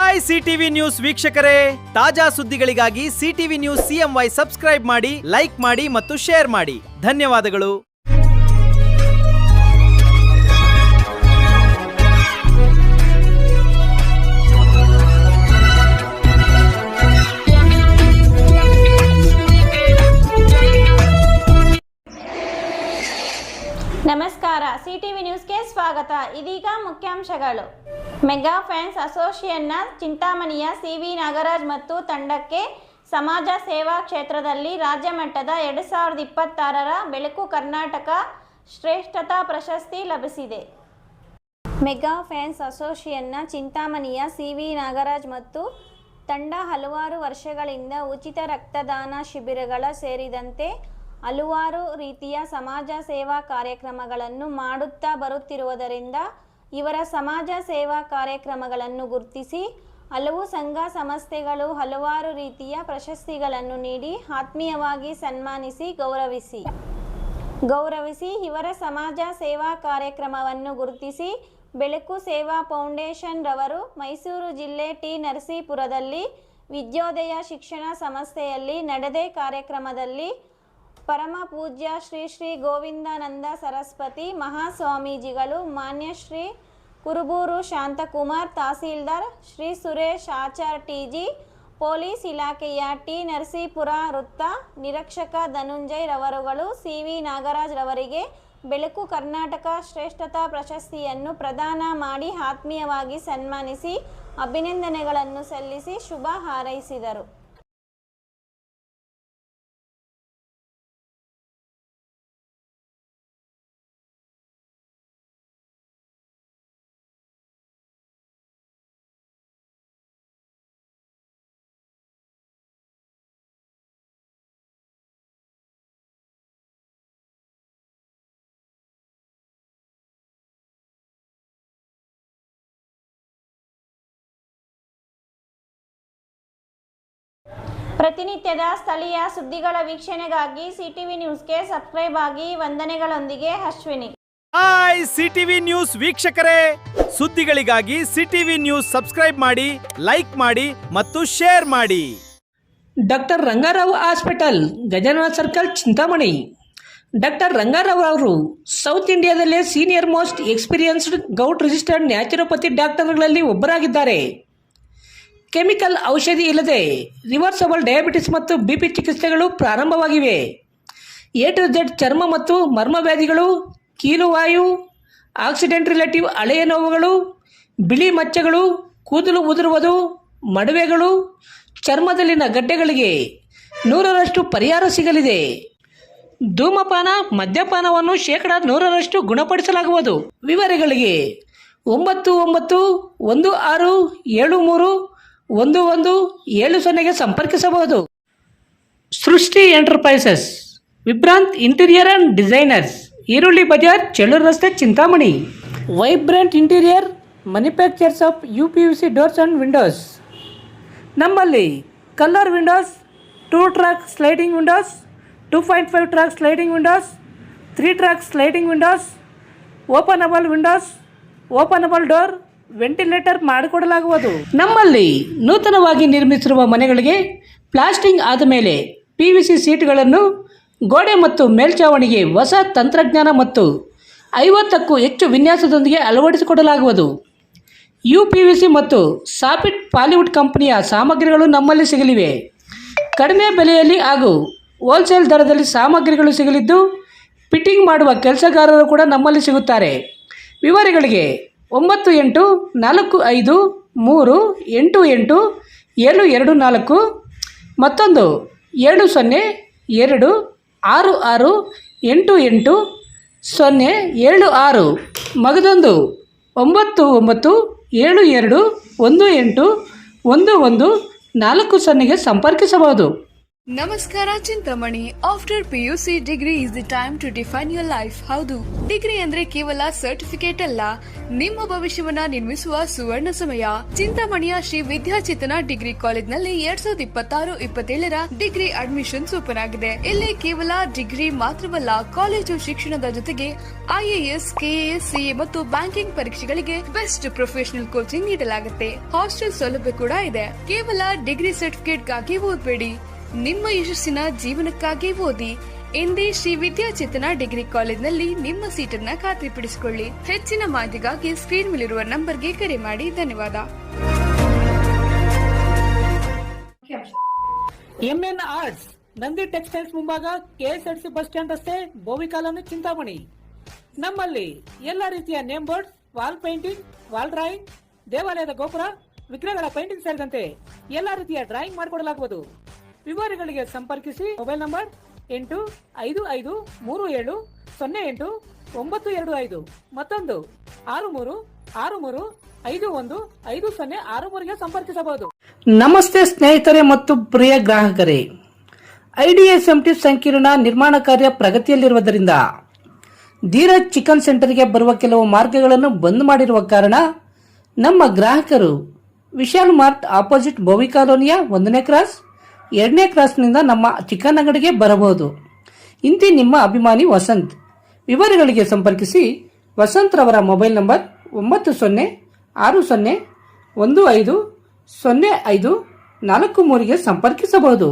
Hi CTV news ವೀಕ್ಷಕರೇ, ತಾಜಾ ಸುದ್ದಿಗಳಿಗಾಗಿ ಸಿಟಿವಿ ನ್ಯೂಸ್ CMY ಸಬ್ಸ್ಕ್ರೈಬ್ ಮಾಡಿ, ಲೈಕ್ ಮಾಡಿ ಮತ್ತು ಶೇರ್ ಮಾಡಿ. ಧನ್ಯವಾದಗಳು. ನಮಸ್ಕಾರ, ಸಿಟಿವಿ ನ್ಯೂಸ್ಗೆ ಸ್ವಾಗತ. ಇದೀಗ ಮುಖ್ಯಾಂಶಗಳು. ಮೆಗಾ ಫ್ಯಾನ್ಸ್ ಅಸೋಸಿಯೇಷನ್ನ ಚಿಂತಾಮಣಿಯ CV ನಾಗರಾಜ್ ಮತ್ತು ತಂಡಕ್ಕೆ ಸಮಾಜ ಸೇವಾ ಕ್ಷೇತ್ರದಲ್ಲಿ ರಾಜ್ಯ ಮಟ್ಟದ 2026ರ ಬೆಳಕು ಕರ್ನಾಟಕ ಶ್ರೇಷ್ಠತಾ ಪ್ರಶಸ್ತಿ ಲಭಿಸಿದೆ. ಮೆಗಾ ಫ್ಯಾನ್ಸ್ ಅಸೋಸಿಯೇಷನ್ನ ಚಿಂತಾಮಣಿಯ CV ನಾಗರಾಜ್ ಮತ್ತು ತಂಡ ಹಲವಾರು ವರ್ಷಗಳಿಂದ ಉಚಿತ ರಕ್ತದಾನ ಶಿಬಿರಗಳ ಸೇರಿದಂತೆ ಹಲವಾರು ರೀತಿಯ ಸಮಾಜ ಸೇವಾ ಕಾರ್ಯಕ್ರಮಗಳನ್ನು ಮಾಡುತ್ತಾ ಬರುತ್ತಿರುವುದರಿಂದ ಇವರ ಸಮಾಜ ಸೇವಾ ಕಾರ್ಯಕ್ರಮಗಳನ್ನು ಗುರುತಿಸಿ ಹಲವು ಸಂಘ ಸಂಸ್ಥೆಗಳು ಹಲವಾರು ರೀತಿಯ ಪ್ರಶಸ್ತಿಗಳನ್ನು ನೀಡಿ ಆತ್ಮೀಯವಾಗಿ ಸನ್ಮಾನಿಸಿ ಗೌರವಿಸಿ ಇವರ ಸಮಾಜ ಸೇವಾ ಕಾರ್ಯಕ್ರಮವನ್ನು ಗುರುತಿಸಿ ಬೆಳಕು ಸೇವಾ ಫೌಂಡೇಶನ್ ರವರು ಮೈಸೂರು ಜಿಲ್ಲೆ ಟಿ ನರಸೀಪುರದಲ್ಲಿ ವಿದ್ಯೋದಯ ಶಿಕ್ಷಣ ಸಂಸ್ಥೆಯಲ್ಲಿ ನಡೆದ ಕಾರ್ಯಕ್ರಮದಲ್ಲಿ ಪರಮ ಪೂಜ್ಯ ಶ್ರೀ ಶ್ರೀ ಗೋವಿಂದಾನಂದ ಸರಸ್ವತಿ ಮಹಾಸ್ವಾಮೀಜಿಗಳು, ಮಾನ್ಯ ಶ್ರೀ ಕುರುಬೂರು ಶಾಂತಕುಮಾರ್ ತಹಸೀಲ್ದಾರ್, ಶ್ರೀ ಸುರೇಶ್ ಆಚಾರ್ TG, ಪೊಲೀಸ್ ಇಲಾಖೆಯ ಟಿ ನರಸೀಪುರ ವೃತ್ತ ನಿರೀಕ್ಷಕ ಧನುಂಜಯ್ ರವರುಗಳು CV ನಾಗರಾಜ್ ರವರಿಗೆ ಬೆಳಕು ಕರ್ನಾಟಕ ಶ್ರೇಷ್ಠತಾ ಪ್ರಶಸ್ತಿಯನ್ನು ಪ್ರದಾನ ಮಾಡಿ ಆತ್ಮೀಯವಾಗಿ ಸನ್ಮಾನಿಸಿ ಅಭಿನಂದನೆಗಳನ್ನು ಸಲ್ಲಿಸಿ ಶುಭ ಹಾರೈಸಿದರು. ಪ್ರತಿನಿತ್ಯದ ಸ್ಥಳೀಯ ಸುದ್ದಿಗಳ ವೀಕ್ಷಣೆಗಾಗಿ ಸಿಟಿವಿ ನ್ಯೂಸ್ಗೆ ಸಬ್ಸ್ಕ್ರೈಬ್ ಆಗಿ. ವಂದನೆಗಳೊಂದಿಗೆ ಅಶ್ವಿನಿ. ಹಾಯ್ ಸಿಟಿವಿ ನ್ಯೂಸ್ ವೀಕ್ಷಕರೇ, ಸುದ್ದಿಗಳಿಗಾಗಿ ಸಿಟಿವಿ ನ್ಯೂಸ್ ಸಬ್ಸ್ಕ್ರೈಬ್ ಮಾಡಿ, ಲೈಕ್ ಮಾಡಿ ಮತ್ತು ಶೇರ್ ಮಾಡಿ. Doctor Rangarao hospital, Gajanana circle, Chintamani. Doctor Rangarao ಅವರು ಸೌತ್ ಇಂಡಿಯಾದಲ್ಲೇ senior most experienced gout registered naturopathy ಡಾಕ್ಟರ್ಗಳಲ್ಲಿ ಒಬ್ಬರಾಗಿದ್ದಾರೆ. ಕೆಮಿಕಲ್ ಔಷಧಿ ಇಲ್ಲದೆ ರಿವರ್ಸಬಲ್ ಡಯಾಬಿಟಿಸ್ ಮತ್ತು BP ಚಿಕಿತ್ಸೆಗಳು ಪ್ರಾರಂಭವಾಗಿವೆ. A to Z ಚರ್ಮ ಮತ್ತು ಮರ್ಮ ವ್ಯಾಧಿಗಳು, ಕೀಲುವಾಯು, ಆಕ್ಸಿಡೆಂಟ್ ರಿಲೇಟಿವ್ ಹಳೆಯ ನೋವುಗಳು, ಬಿಳಿ ಮಚ್ಚೆಗಳು, ಕೂದಲು ಉದುರುವುದು, ಮಡುವೆಗಳು, ಚರ್ಮದಲ್ಲಿನ ಗಡ್ಡೆಗಳಿಗೆ 100% ಪರಿಹಾರ ಸಿಗಲಿದೆ. ಧೂಮಪಾನ ಮದ್ಯಪಾನವನ್ನು 100% ಗುಣಪಡಿಸಲಾಗುವುದು. ವಿವರಗಳಿಗೆ 9916731170 ಸಂಪರ್ಕಿಸಬಹುದು. Srushti enterprises, Vibhrant interior and designers, ಈರುಳ್ಳಿ ಬಜಾರ್, ಚೆಳ್ಳೂರು ರಸ್ತೆ, Chintamani. Vibrant interior manufacturers of UPVC doors and windows. ನಮ್ಮಲ್ಲಿ colour windows, 2 track sliding windows, 2.5 track sliding windows, 3 track sliding windows, openable windows, openable door, ventilator ಮಾಡಿಕೊಡಲಾಗುವುದು. ನಮ್ಮಲ್ಲಿ ನೂತನವಾಗಿ ನಿರ್ಮಿಸಿರುವ ಮನೆಗಳಿಗೆ ಪ್ಲಾಸ್ಟಿಂಗ್ ಆದ ಮೇಲೆ PVC ಸೀಟ್ಗಳನ್ನು ಗೋಡೆ ಮತ್ತು ಮೇಲ್ಛಾವಣಿಗೆ ಹೊಸ ತಂತ್ರಜ್ಞಾನ ಮತ್ತು 50ಕ್ಕೂ ಹೆಚ್ಚು ವಿನ್ಯಾಸದೊಂದಿಗೆ ಅಳವಡಿಸಿಕೊಡಲಾಗುವುದು. UPVC ಮತ್ತು ಸಾಫಿಟ್ ಪಾಲಿವುಡ್ ಕಂಪನಿಯ ಸಾಮಗ್ರಿಗಳು ನಮ್ಮಲ್ಲಿ ಸಿಗಲಿವೆ. ಕಡಿಮೆ ಬೆಲೆಯಲ್ಲಿ ಹಾಗೂ ಹೋಲ್ಸೇಲ್ ದರದಲ್ಲಿ ಸಾಮಗ್ರಿಗಳು ಸಿಗಲಿದ್ದು, ಫಿಟ್ಟಿಂಗ್ ಮಾಡುವ ಕೆಲಸಗಾರರು ಕೂಡ ನಮ್ಮಲ್ಲಿ ಸಿಗುತ್ತಾರೆ. ವಿವರಗಳಿಗೆ 9845388724 ಮತ್ತೊಂದು 7026688076 ಮಗದೊಂದು 9972181140 ಸಂಪರ್ಕಿಸಬಹುದು. ನಮಸ್ಕಾರ ಚಿಂತಾಮಣಿ. After PUC degree is the time to define your life. ಹೌದು, ಡಿಗ್ರಿ ಅಂದ್ರೆ ಕೇವಲ ಸರ್ಟಿಫಿಕೇಟ್ ಅಲ್ಲ, ನಿಮ್ಮ ಭವಿಷ್ಯವನ್ನ ನಿರ್ಮಿಸುವ ಸುವರ್ಣ ಸಮಯ. ಚಿಂತಾಮಣಿಯ ಶ್ರೀ ವಿದ್ಯಾಚೇತನ ಡಿಗ್ರಿ ಕಾಲೇಜ್ನಲ್ಲಿ 2026-27 ಡಿಗ್ರಿ ಅಡ್ಮಿಷನ್ಸ್ ಓಪನ್ ಆಗಿದೆ. ಇಲ್ಲಿ ಕೇವಲ ಡಿಗ್ರಿ ಮಾತ್ರವಲ್ಲ, ಕಾಲೇಜು ಶಿಕ್ಷಣದ ಜೊತೆಗೆ IAS, KAS, CA ಮತ್ತು ಬ್ಯಾಂಕಿಂಗ್ ಪರೀಕ್ಷೆಗಳಿಗೆ ಬೆಸ್ಟ್ ಪ್ರೊಫೆಷನಲ್ ಕೋಚಿಂಗ್ ನೀಡಲಾಗುತ್ತೆ. ಹಾಸ್ಟೆಲ್ ಸೌಲಭ್ಯ ಕೂಡ ಇದೆ. ಕೇವಲ ಡಿಗ್ರಿ ಸರ್ಟಿಫಿಕೇಟ್ಗಾಗಿ ಓದಬೇಡಿ, ನಿಮ್ಮ ಯಶಸ್ಸಿನ ಜೀವನಕ್ಕಾಗಿ ಓದಿ. ಎಂದೇ ಶ್ರೀ ವಿದ್ಯಾಚೇತನ ಡಿಗ್ರಿ ಕಾಲೇಜ್ನಲ್ಲಿ ನಿಮ್ಮ ಸೀಟನ್ನ ಖಾತ್ರಿಪಡಿಸಿಕೊಳ್ಳಿ. ಹೆಚ್ಚಿನ ಮಾಹಿತಿಗಾಗಿ ಸ್ಕ್ರೀನ್ ಮೇಲಿರುವ ನಂಬರ್ಗೆ ಕರೆ ಮಾಡಿ. ಧನ್ಯವಾದ. MN ಆರ್ಟ್ಸ್, ನಂದಿ ಟೆಕ್ಸ್ಟೈಲ್ಸ್ ಮುಂಭಾಗ, KSRTC ಬಸ್ ಸ್ಟ್ಯಾಂಡ್ ರಸ್ತೆ, ಬೋವಿ ಕಾಲೋನಿ, ಚಿಂತಾಮಣಿ. ನಮ್ಮಲ್ಲಿ ಎಲ್ಲ ರೀತಿಯ name board, wall painting, wall drawing, ದೇವಾಲಯದ ಗೋಪುರ, ವಿಗ್ರಹಗಳ ಪೇಂಟಿಂಗ್ ಸೇರಿದಂತೆ ಎಲ್ಲಾ ರೀತಿಯ ಡ್ರಾಯಿಂಗ್ ಮಾಡಿಕೊಡಲಾಗುವುದು. ವಿವರಗಳಿಗೆ ಸಂಪರ್ಕಿಸಿ. ಮೊಬೈಲ್ ನಂಬರ್ 8553708925, ಮತ್ತೊಂದು 6363515063ಗೆ ಸಂಪರ್ಕಿಸಬಹುದು. ನಮಸ್ತೆ ಸ್ನೇಹಿತರೆ ಮತ್ತು ಪ್ರಿಯ ಗ್ರಾಹಕರೇ, IDSMT ಸಂಕೀರ್ಣ ನಿರ್ಮಾಣ ಕಾರ್ಯ ಪ್ರಗತಿಯಲ್ಲಿರುವುದರಿಂದ ಧೀರಜ್ ಚಿಕನ್ ಸೆಂಟರ್ಗೆ ಬರುವ ಕೆಲವು ಮಾರ್ಗಗಳನ್ನು ಬಂದ್ ಮಾಡಿರುವ ಕಾರಣ ನಮ್ಮ ಗ್ರಾಹಕರು ವಿಶಾಲ್ ಮಾರ್ಟ್ ಆಪೋಸಿಟ್ ಬೋವಿ ಕಾಲೋನಿಯ 1ನೇ ಕ್ರಾಸ್ 2ನೇ ಕ್ರಾಸ್ನಿಂದ ನಮ್ಮ ಚಿಕನ್ ಅಂಗಡಿಗೆ ಬರಬಹುದು. ಇಂತಿ ನಿಮ್ಮ ಅಭಿಮಾನಿ ವಸಂತ್. ವಿವರಗಳಿಗೆ ಸಂಪರ್ಕಿಸಿ. ವಸಂತ್ ರವರ ಮೊಬೈಲ್ ನಂಬರ್ 906015050543ಗೆ ಸಂಪರ್ಕಿಸಬಹುದು.